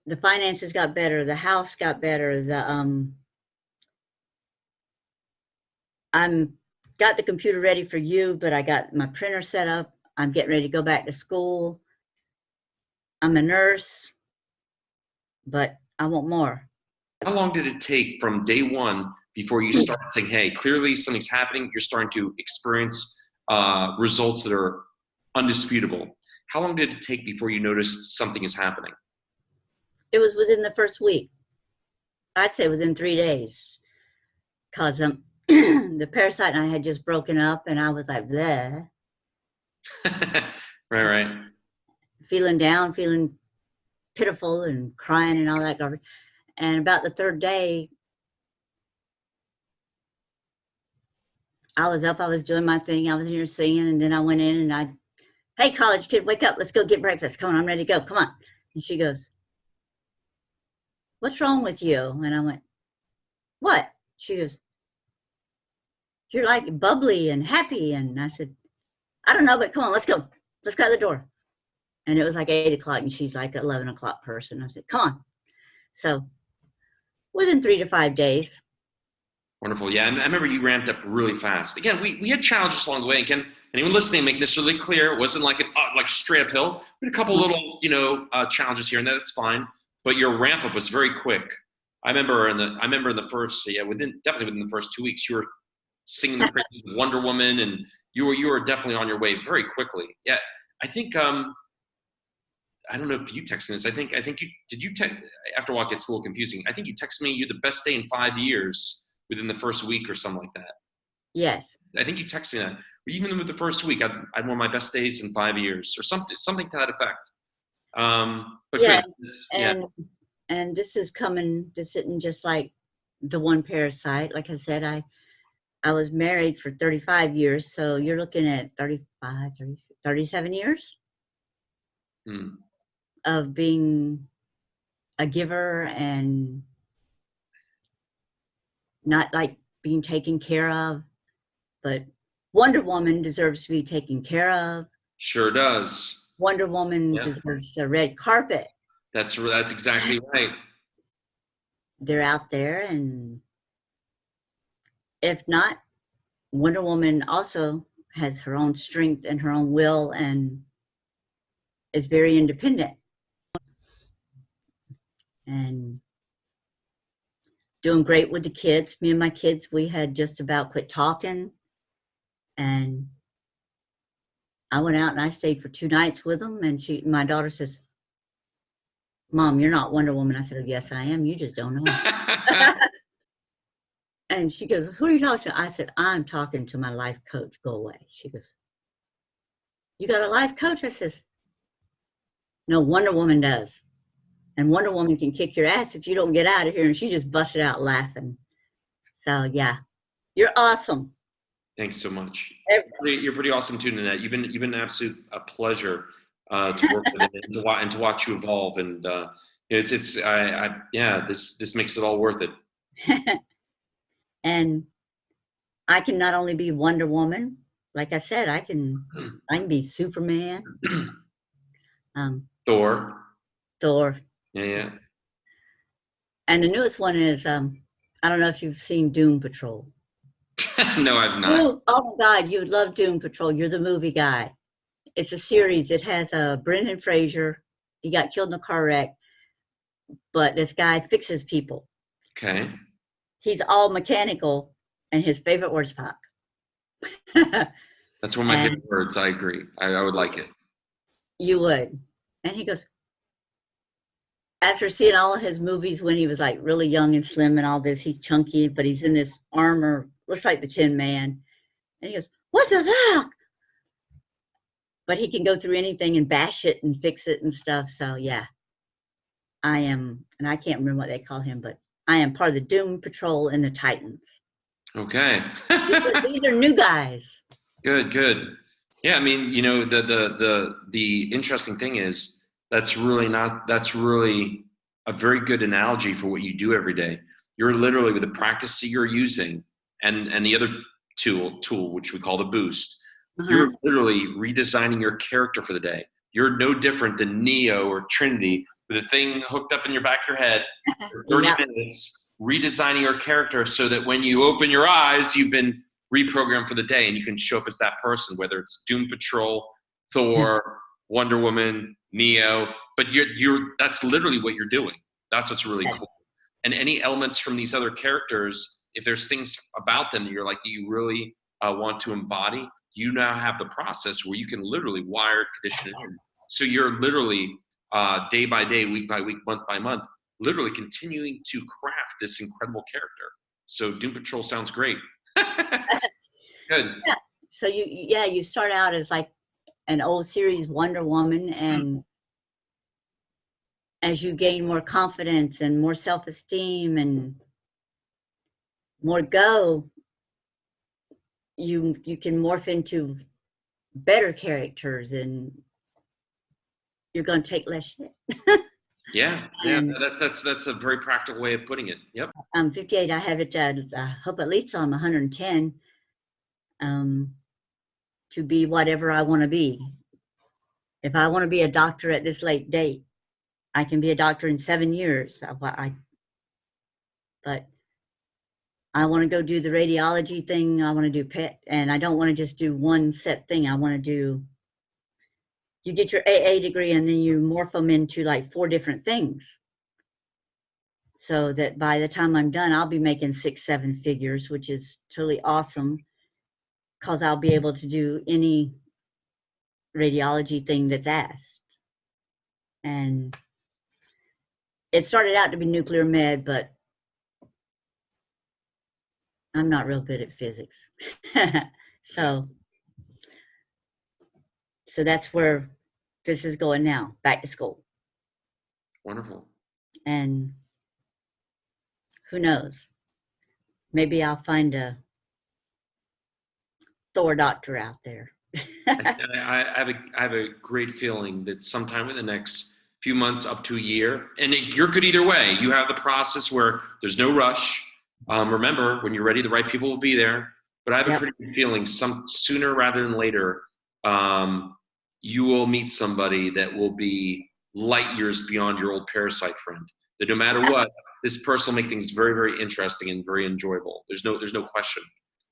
the finances got better. The house got better. I'm got the computer ready for you, but I got my printer set up. I'm getting ready to go back to school. I'm a nurse, but I want more. How long did it take from day one before you started saying, hey, clearly something's happening, you're starting to experience results that are undisputable? How long did it take before you noticed something is happening? It was within the first week. I'd say within 3 days. Because the parasite and I had just broken up, and I was like, bleh. Right. Feeling down, feeling pitiful and crying and all that garbage. And about the third day, I was up, I was doing my thing, I was here singing, and then I went in and hey, college kid, wake up, let's go get breakfast. Come on, I'm ready to go, come on. And she goes, what's wrong with you? And I went, what? She goes, you're like bubbly and happy. And I said, I don't know, but come on, let's go. Let's go to the door. And it was like 8 o'clock, and she's like 11 o'clock person. I said, come on. So within 3 to 5 days. Wonderful. Yeah, I remember you ramped up really fast. Again, we had challenges along the way. Again, anyone listening, making this really clear, it wasn't like like straight uphill. We had a couple little, challenges here and there. That's fine. But your ramp up was very quick. I remember in the first, definitely within the first 2 weeks, you were singing the praises of Wonder Woman, and you were definitely on your way very quickly. Yeah, I think I don't know if you texted this. I think you after a while it gets a little confusing. I think you texted me, you're the best day in 5 years within the first week or something like that. Yes. I think you texted me that. Even with the first week, I had one of my best days in 5 years, or something to that effect. But yeah, good. And this isn't just like the one parasite. Like I said, I was married for 35 years, so you're looking at 37 years of being a giver and not like being taken care of. But Wonder Woman deserves to be taken care of. Sure does. Wonder Woman deserves a red carpet. That's exactly right. They're out there, and if not, Wonder Woman also has her own strength and her own will and is very independent. And doing great with the kids. Me and my kids, we had just about quit talking. And I went out and I stayed for 2 nights with them. And my daughter says, Mom, you're not Wonder Woman. I said, oh, yes, I am. You just don't know. And she goes, who are you talking to? I said, I'm talking to my life coach. Go away. She goes, you got a life coach? I says, no, Wonder Woman does. And Wonder Woman can kick your ass if you don't get out of here. And she just busted out laughing. So, yeah, you're awesome. Thanks so much. You're pretty awesome too, Nanette. You've been an absolute pleasure to work with and to watch you evolve. And this makes it all worth it. And I can not only be Wonder Woman, like I said, I can be Superman. Thor. Yeah. And the newest one is, I don't know if you've seen Doom Patrol. No, I've not. Oh my God, you would love Doom Patrol. You're the movie guy. It's a series. It has Brendan Fraser. He got killed in a car wreck, but this guy fixes people. Okay. He's all mechanical, and his favorite word is fuck. That's one of my favorite words. I agree. I would like it. You would. And he goes, after seeing all of his movies when he was like really young and slim and all this, he's chunky, but he's in this armor, looks like the Tin Man. And he goes, what the fuck? But he can go through anything and bash it and fix it and stuff. So yeah, I am, and I can't remember what they call him, but I am part of the Doom Patrol and the Titans. Okay. These are new guys. Good. Yeah, I mean, the interesting thing is that's really a very good analogy for what you do every day. You're literally, with the practice that you're using and the other tool which we call the boost, you're literally redesigning your character for the day. You're no different than Neo or Trinity with a thing hooked up in your back of your head for 30 Yeah. minutes, redesigning your character so that when you open your eyes, you've been reprogrammed for the day and you can show up as that person, whether it's Doom Patrol, Thor, Wonder Woman, Neo, but that's literally what you're doing. That's what's really cool. And any elements from these other characters, if there's things about them that you're like, that you really want to embody, you now have the process where you can literally wire condition it in. So you're literally day by day, week by week, month by month, literally continuing to craft this incredible character. So Doom Patrol sounds great. Good. Yeah. So you start out as like an old series Wonder Woman, and as you gain more confidence and more self-esteem and more you can morph into better characters, and you're going to take less shit. Yeah, that's a very practical way of putting it. Yep. I'm 58. I have it. I hope at least till I'm 110 to be whatever I want to be. If I want to be a doctor at this late date, I can be a doctor in 7 years. But I want to go do the radiology thing. I want to do PET, and I don't want to just do one set thing. I want to do. You get your AA degree, and then you morph them into like 4 different things, so that by the time I'm done, I'll be making 6-7 figures, which is totally awesome, because I'll be able to do any radiology thing that's asked. And it started out to be nuclear med, but I'm not real good at physics. So that's where this is going now, back to school. Wonderful. And who knows? Maybe I'll find a Thor doctor out there. I have a great feeling that sometime in the next few months up to a year, and you're good either way. You have the process where there's no rush. Remember, when you're ready, the right people will be there. But I have a pretty good feeling sooner rather than later, you will meet somebody that will be light years beyond your old parasite friend. That no matter what, this person will make things very, very interesting and very enjoyable. There's no question.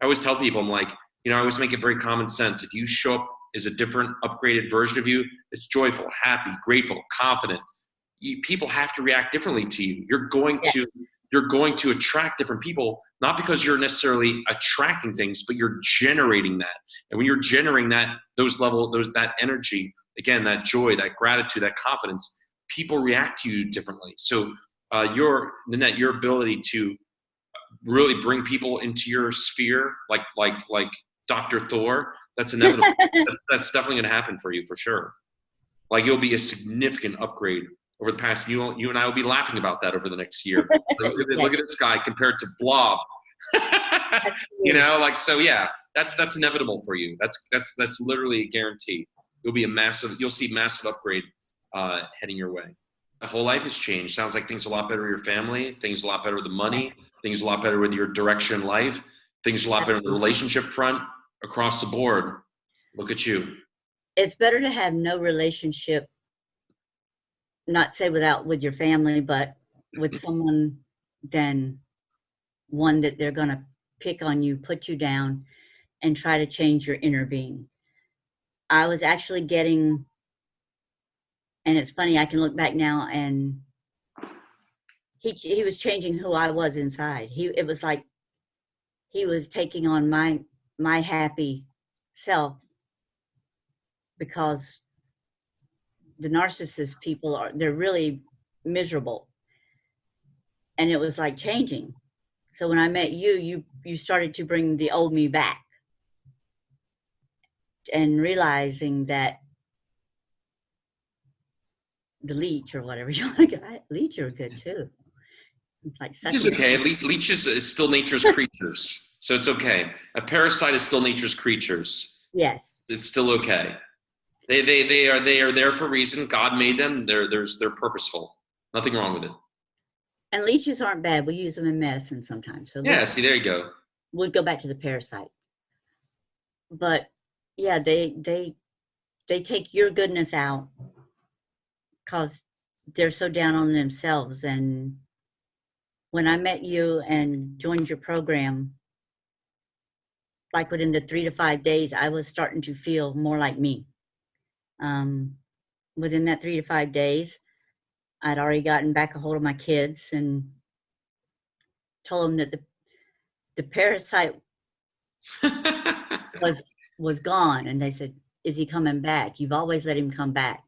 I always tell people, I'm like, I always make it very common sense. If you show up as a different, upgraded version of you, it's joyful, happy, grateful, confident. People have to react differently to you. You're going to attract different people, not because you're necessarily attracting things, but you're generating that. And when you're generating that energy, again, that joy, that gratitude, that confidence, people react to you differently. So Nanette, your ability to really bring people into your sphere, like Dr. Thor, that's inevitable. that's definitely going to happen for you for sure. Like, you'll be a significant upgrade over the past. You and I will be laughing about that over the next year. Look at this guy compared to Blob. So yeah, that's inevitable for you. That's literally a guarantee. You'll see massive upgrade heading your way. The whole life has changed. Sounds like things are a lot better with your family. Things are a lot better with the money. Things are a lot better with your direction in life. Things are a lot better on the relationship front, across the board. Look at you. It's better to have no relationship, not say with your family, but with someone, than one that they're going to pick on you, put you down, and try to change your inner being. I was actually getting, and it's funny, I can look back now, and he was changing who I was inside. It was like he was taking on my happy self, because the narcissist people they're really miserable. And it was like changing. So when I met you started to bring the old me back, and realizing that the leech, or whatever you want to get, leech are good too. It's like Leech is okay. Leeches is still nature's creatures, so it's okay. A parasite is still nature's creatures. Yes, it's still okay. They are there for a reason. God made them. They're purposeful. Nothing wrong with it. And leeches aren't bad. We use them in medicine sometimes. So yeah, see, there you go. We'll go back to the parasite. But yeah, they take your goodness out, because they're so down on themselves. And when I met you and joined your program, like within the 3 to 5 days, I was starting to feel more like me. Within that 3 to 5 days, I'd already gotten back a hold of my kids and told them that the parasite was gone. And they said, is he coming back? You've always let him come back.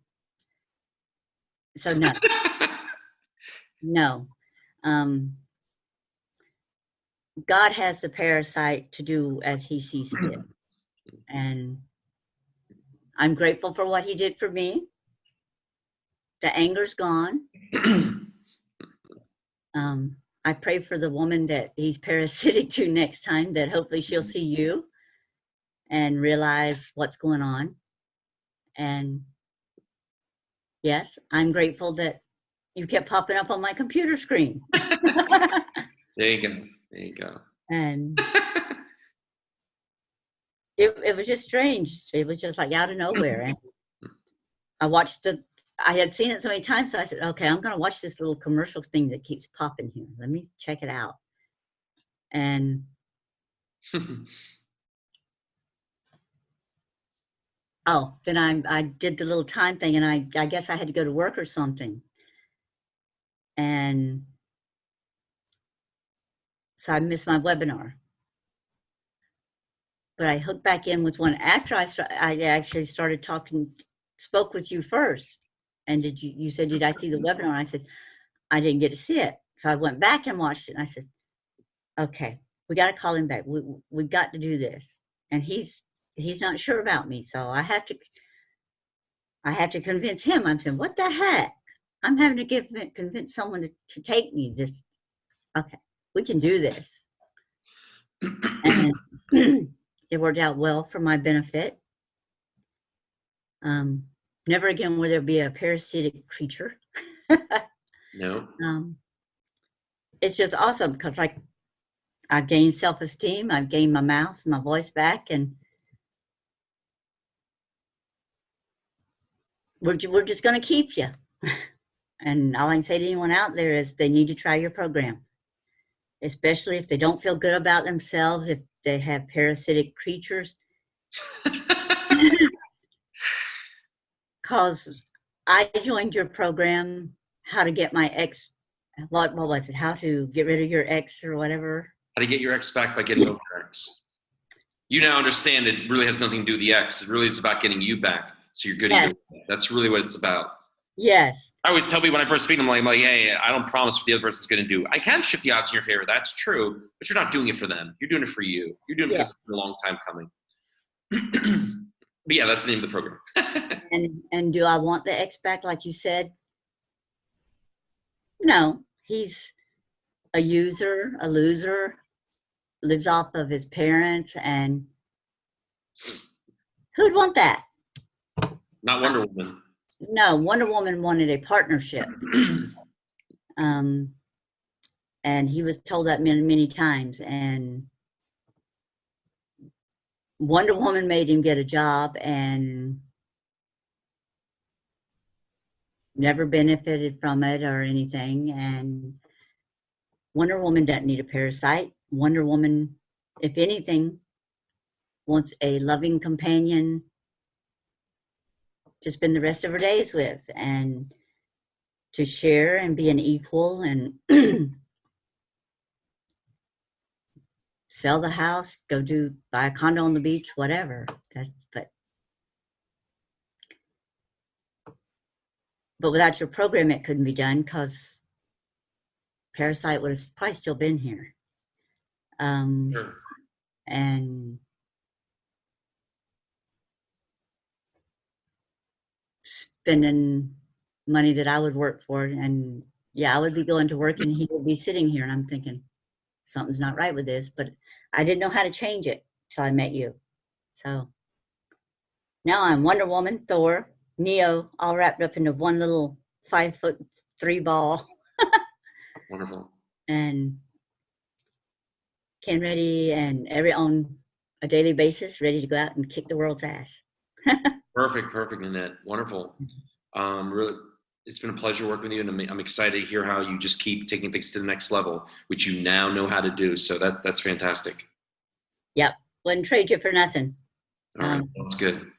So no. God has the parasite to do as he sees fit. And I'm grateful for what he did for me. The anger's gone. I pray for the woman that he's parasitic to next time, that hopefully she'll see you and realize what's going on. And yes, I'm grateful that you kept popping up on my computer screen. There you go. There you go. And it was just strange. It was just like out of nowhere. And I had seen it so many times, so I said, okay, I'm going to watch this little commercial thing that keeps popping here. Let me check it out. And then I did the little time thing, and I guess I had to go to work or something. And so I missed my webinar. But I hooked back in with one after I actually spoke with you first. And you said, did I see the webinar? And I said, I didn't get to see it. So I went back and watched it, and I said, okay, we got to call him back. We got to do this. And he's not sure about me. So I have to convince him. I'm saying, what the heck? I'm having to convince someone to take me this. Okay, we can do this. And it worked out well for my benefit. Never again will there be a parasitic creature. No. It's just awesome because, like, I've gained self-esteem. I've gained my voice back, and we're just going to keep you. And all I can say to anyone out there is they need to try your program, especially if they don't feel good about themselves, if they have parasitic creatures. Because I joined your program, how to get my ex, what was it? How to get rid of your ex or whatever. How to get your ex back by getting over your ex. You now understand it really has nothing to do with the ex. It really is about getting you back. So you're good. Yes. That's really what it's about. Yes. I always tell people when I first speak, I'm like, hey, I don't promise what the other person's going to do. I can shift the odds in your favor. That's true. But you're not doing it for them. You're doing it for you. You're doing it because it's a long time coming. But yeah, that's the name of the program. And do I want the ex back, like you said? No. He's a user, a loser, lives off of his parents, and who'd want that? Not Wonder Woman. No, Wonder Woman wanted a partnership. And he was told that many, many times. And Wonder Woman made him get a job and never benefited from it or anything. And Wonder Woman doesn't need a parasite. Wonder Woman, if anything, wants a loving companion to spend the rest of her days with and to share and be an equal and sell the house, buy a condo on the beach, whatever. But without your program, it couldn't be done because parasite would have probably still been here. Sure. And spending money that I would work for, and I would be going to work and he would be sitting here, and I'm thinking something's not right with this, but I didn't know how to change it till I met you. So now I'm Wonder Woman, Thor, Neo, all wrapped up into one little 5'3" ball. Wonderful. And ready and on a daily basis, ready to go out and kick the world's ass. Perfect, Nanette. Wonderful. Really, It's been a pleasure working with you, and I'm excited to hear how you just keep taking things to the next level, which you now know how to do. So that's fantastic. Yep. Wouldn't trade you for nothing. All right, that's good.